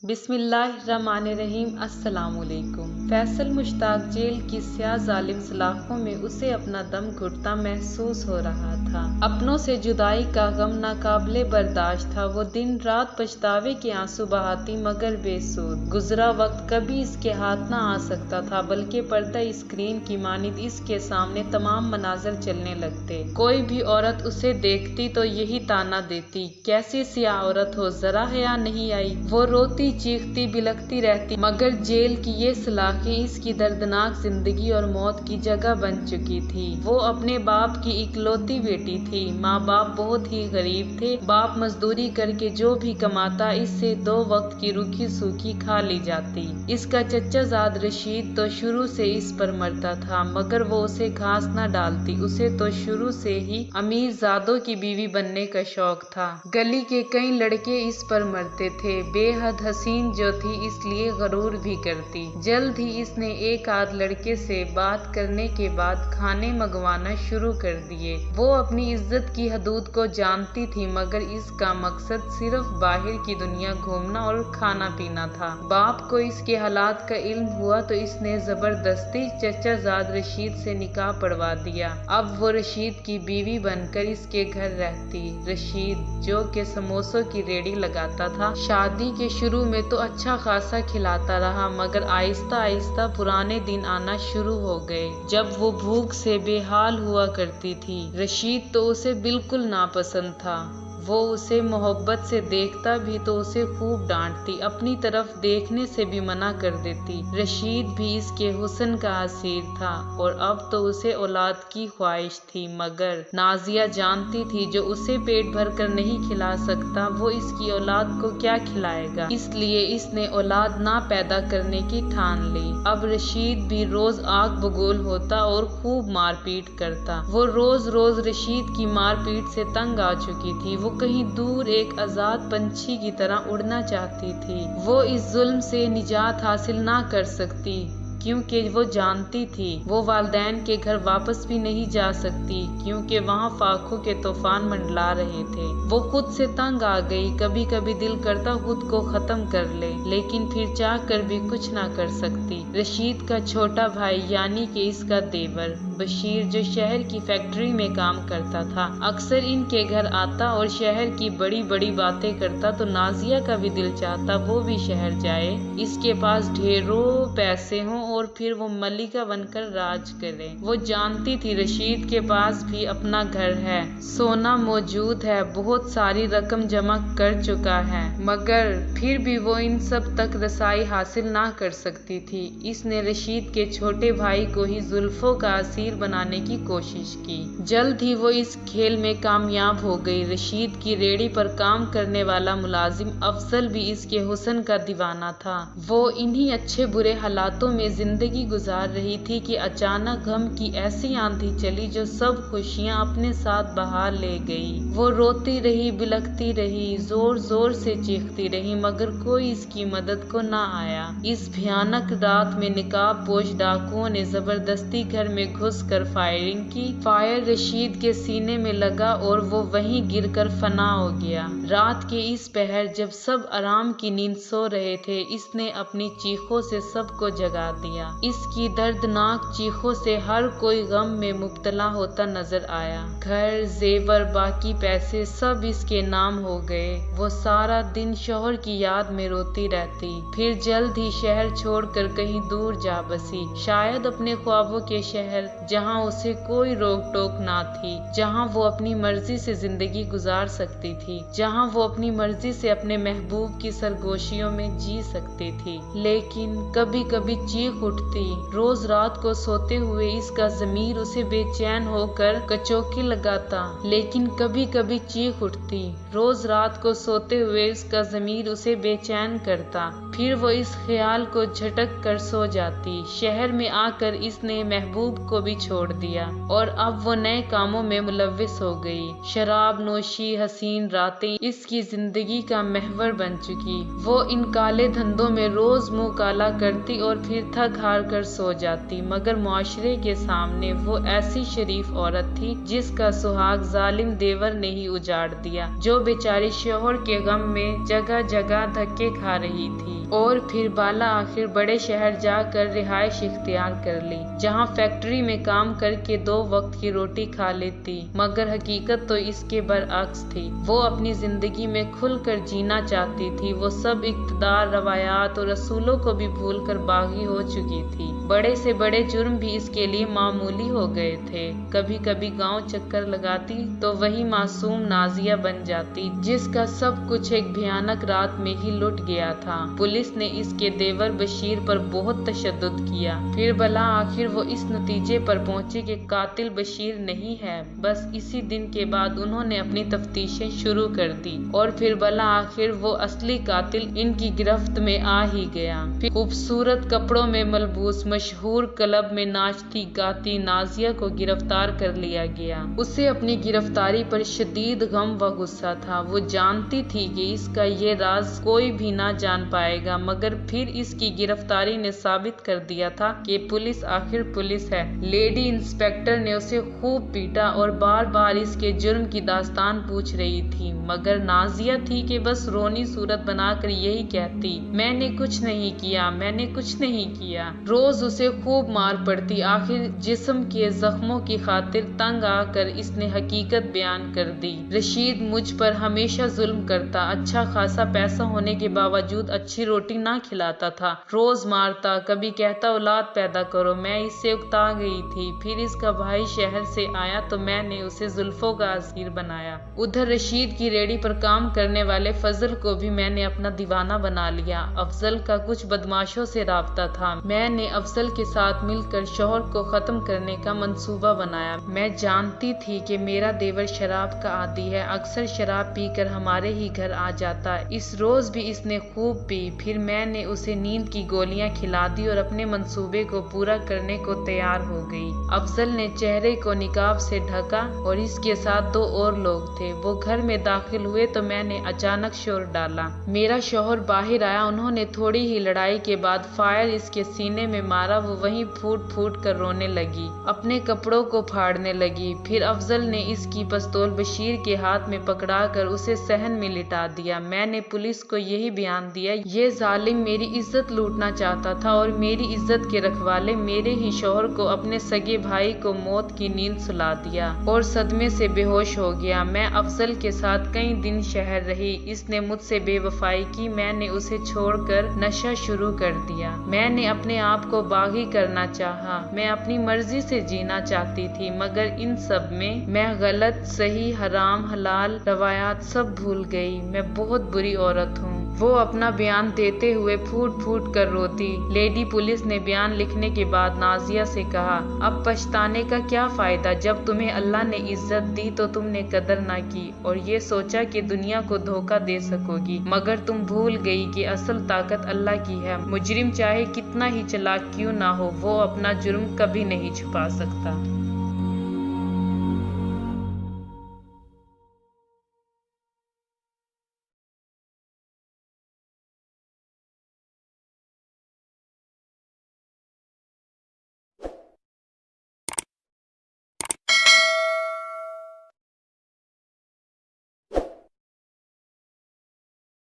बिस्मिल्लाहिर्रहमानिर्रहीम। अस्सलाम वालेकुम। फैसल मुश्ताक जेल की स्याह जालिम सलाखों में उसे अपना दम घुटता महसूस हो रहा था। अपनों से जुदाई का गम नाकाबिले बर्दाश्त था। वो दिन रात पछतावे के आंसू बहाती मगर बेसूद। गुजरा वक्त कभी इसके हाथ न आ सकता था, बल्कि पर्दा स्क्रीन की मानिंद इसके सामने तमाम मनाजर चलने लगते। कोई भी औरत उसे देखती तो यही ताना देती, कैसी स्याह औरत हो, जरा हया नहीं आई। वो रोती चीखती बिलखती रहती, मगर जेल की ये सलाखें इसकी दर्दनाक जिंदगी और मौत की जगह बन चुकी थी। वो अपने बाप की इकलौती बेटी थी। माँ बाप बहुत ही गरीब थे। बाप मजदूरी करके जो भी कमाता, इससे 2 वक्त की रूखी सूखी खा ली जाती। इसका चचा जाद रशीद तो शुरू से इस पर मरता था, मगर वो उसे घास न डालती। उसे तो शुरू से ही अमीर जादों की बीवी बनने का शौक था। गली के कई लड़के इस पर मरते थे। बेहद हसीन जो थी, इसलिए गरूर भी करती। जल्द ही इसने एक आध लड़के से बात करने के बाद खाने मंगवाना शुरू कर दिए। वो अपनी इज्जत की हदूद को जानती थी, मगर इसका मकसद सिर्फ बाहर की दुनिया घूमना और खाना पीना था। बाप को इसके हालात का इल्म हुआ तो इसने जबरदस्ती चचा जाद रशीद से निकाह पढ़वा दिया। अब वो रशीद की बीवी बनकर इसके घर रहती। रशीद जो के समोसों की रेडी लगाता था। शादी के शुरू में तो अच्छा खासा खिलाता रहा, मगर आहिस्ता आहिस्ता पुराने दिन आना शुरू हो गए, जब वो भूख से बेहाल हुआ करती थी। रशीद तो उसे बिल्कुल नापसंद था। वो उसे मोहब्बत से देखता भी तो उसे खूब डांटती, अपनी तरफ देखने से भी मना कर देती। रशीद भी इसके हुस्न का असीर था और अब तो उसे औलाद की ख्वाहिश थी, मगर नाजिया जानती थी जो उसे पेट भर कर नहीं खिला सकता, वो इसकी औलाद को क्या खिलाएगा। इसलिए इसने औलाद ना पैदा करने की ठान ली। अब रशीद भी रोज आग बगोल होता और खूब मारपीट करता। वो रोज रोज रशीद की मारपीट से तंग आ चुकी थी। वो कहीं दूर एक आजाद पंछी की तरह उड़ना चाहती थी। वो इस जुल्म से निजात हासिल ना कर सकती, क्योंकि वो जानती थी वो वालिदैन के घर वापस भी नहीं जा सकती, क्योंकि वहाँ फाखों के तूफान मंडला रहे थे। वो खुद से तंग आ गई। कभी कभी दिल करता खुद को खत्म कर ले, लेकिन फिर चाह कर भी कुछ ना कर सकती। रशीद का छोटा भाई यानी कि इसका देवर बशीर, जो शहर की फैक्ट्री में काम करता था, अक्सर इनके घर आता और शहर की बड़ी बड़ी बातें करता। तो नाजिया का भी दिल चाहता वो भी शहर जाए, इसके पास ढेरों पैसे हों और फिर वो मलिका बनकर राज करे। वो जानती थी रशीद के पास भी अपना घर है, सोना मौजूद है, बहुत सारी रकम जमा कर चुका है, मगर फिर भी वो इन सब तक रसाई हासिल ना कर सकती थी। इसने रशीद के छोटे भाई को ही जुल्फों का असीर बनाने की कोशिश की। जल्द ही वो इस खेल में कामयाब हो गई। रशीद की रेडी पर काम करने वाला मुलाजिम अफजल भी इसके हुस्न का दीवाना था। वो इन्हीं अच्छे बुरे हालातों में जिंदगी गुजार रही थी कि अचानक गम की ऐसी आंधी चली जो सब खुशियां अपने साथ बहा ले गई। वो रोती रही, बिलखती रही, जोर जोर से चीखती रही, मगर कोई इसकी मदद को ना आया। इस भयानक रात में निकाब पोश डाकुओं ने जबरदस्ती घर में घुसकर फायरिंग की। फायर रशीद के सीने में लगा और वो वहीं गिरकर फना हो गया। रात के इस पहर जब सब आराम की नींद सो रहे थे, इसने अपनी चीखों से सबको जगा दिया। इसकी दर्दनाक चीखों से हर कोई गम में मुब्तला होता नजर आया। घर, जेवर, बाकी पैसे सब इसके नाम हो गए। वो सारा दिन शौहर की याद में रोती रहती। फिर जल्द ही शहर छोड़कर कहीं दूर जा बसी, शायद अपने ख्वाबों के शहर, जहाँ उसे कोई रोक टोक ना थी, जहाँ वो अपनी मर्जी से जिंदगी गुजार सकती थी, जहाँ वो अपनी मर्जी से अपने महबूब की सरगोशियों में जी सकती थी। लेकिन कभी कभी चीख उठती। रोज रात को सोते हुए इसका ज़मीर उसे बेचैन होकर कचौकी लगाता। लेकिन कभी कभी चीख उठती। रोज रात को सोते हुए इसका ज़मीर उसे बेचैन करता। फिर वो इस ख्याल को झटक कर सो जाती। शहर में आकर इसने महबूब को भी छोड़ दिया और अब वो नए कामों में मुलव्विस हो गई। शराब नोशी, हसीन रातें इसकी जिंदगी का महवर बन चुकी। वो इन काले धंधों में रोज मुंह काला करती और फिर थक हार कर सो जाती। मगर मुआशरे के सामने वो ऐसी शरीफ औरत थी जिसका सुहाग जालिम देवर ने ही उजाड़ दिया, जो बेचारी शोहर के गम में जगह जगह धक्के खा रही थी। और फिर बाला आखिर बड़े शहर जाकर रिहाइश इख्तियार कर ली, जहाँ फैक्ट्री में काम करके 2 वक्त की रोटी खा लेती। मगर हकीकत तो इसके बरअक्स थी। वो अपनी जिंदगी में खुलकर जीना चाहती थी। वो सब इक़्तिदार, रवायात और रसूलों को भी भूलकर बागी हो चुकी थी। बड़े से बड़े जुर्म भी इसके लिए मामूली हो गए थे। कभी कभी गांव चक्कर लगाती तो वही मासूम नाजिया बन जाती, जिसका सब कुछ एक भयानक रात में ही लुट गया था। पुलिस ने इसके देवर बशीर पर बहुत तशद्दुद किया। फिर भला आखिर वो इस नतीजे पर पहुंचे कि कातिल बशीर नहीं है। बस इसी दिन के बाद उन्होंने अपनी तफ्तीशें शुरू कर दी और फिर भला आखिर वो असली कातिल इनकी गिरफ्त में आ ही गया। फिर खूबसूरत कपड़ों में मलबूस मशहूर क्लब में नाचती गाती नाजिया को गिरफ्तार कर लिया गया। उसे अपनी गिरफ्तारी पर शदीद गम व गुस्सा था। वो जानती थी कि इसका ये राज कोई भी ना जान पाएगा, मगर फिर इसकी गिरफ्तारी ने साबित कर दिया था कि पुलिस आखिर पुलिस है। लेडी इंस्पेक्टर ने उसे खूब पीटा और बार बार इसके जुर्म की दास्तान पूछ रही थी, मगर नाजिया थी कि बस रोनी सूरत बनाकर यही कहती, मैंने कुछ नहीं किया, मैंने कुछ नहीं किया। रोज उसे खूब मार पड़ती। आखिर जिस्म के जख्मों की खातिर तंग आकर इसने हकीकत बयान कर दी। रशीद मुझ पर हमेशा जुल्म करता, अच्छा खासा पैसा होने के बावजूद अच्छी रोटी ना खिलाता था, रोज मारता, कभी कहता औलाद पैदा करो। मैं इससे उकता गई थी। फिर इसका भाई शहर से आया तो मैंने उसे जुल्फों का असीर बनाया। उधर रशीद की रेडी पर काम करने वाले फजल को भी मैंने अपना दीवाना बना लिया। अफजल का कुछ बदमाशों से राब्ता था। मैंने अफजल के साथ मिलकर शोहर को खत्म करने का मंसूबा बनाया। मैं जानती थी कि मेरा देवर शराब का आदी है, अक्सर शराब पीकर हमारे ही घर आ जाता। इस रोज भी इसने खूब पी। फिर मैंने उसे नींद की गोलियां खिला दी और अपने मंसूबे को पूरा करने को तैयार हो गई। अफजल ने चेहरे को निकाब से ढका और इसके साथ 2 और लोग थे। वो घर में दाखिल हुए तो मैंने अचानक शोर डाला। मेरा शौहर बाहर आया। उन्होंने थोड़ी ही लड़ाई के बाद फायर इसके सीने में मारा। वो वहीं फूट फूट कर रोने लगी, अपने कपड़ों को फाड़ने लगी। फिर अफजल ने इसकी पिस्तौल बशीर के हाथ में पकड़ाकर उसे सहन में लिटा दिया। मैंने पुलिस को यही बयान दिया, ये जालिम मेरी इज्जत लूटना चाहता था और मेरी इज्जत के रखवाले मेरे ही शौहर को, अपने सगे भाई को मौत की नींद सुला दिया और सदमे से बेहोश हो गया। मैं अफजल के साथ कई दिन शहर रही। इसने मुझसे बेवफाई की। मैंने उसे छोड़कर नशा शुरू कर दिया। मैंने अपने आप को बागी करना चाहा। मैं अपनी मर्जी से जीना चाहती थी, मगर इन सब में मैं गलत, सही, हराम, हलाल, रवायात सब भूल गई। मैं बहुत बुरी औरत हूँ। वो अपना बयान देते हुए फूट फूट कर रोती। लेडी पुलिस ने बयान लिखने के बाद नाजिया से कहा, अब पछताने का क्या फायदा? जब तुम्हें अल्लाह ने इज्जत दी तो तुमने कदर ना की और ये सोचा कि दुनिया को धोखा दे सकोगी, मगर तुम भूल गई कि असल ताकत अल्लाह की है। मुजरिम चाहे कितना ही चालाक क्यों ना हो, वो अपना जुर्म कभी नहीं छुपा सकता।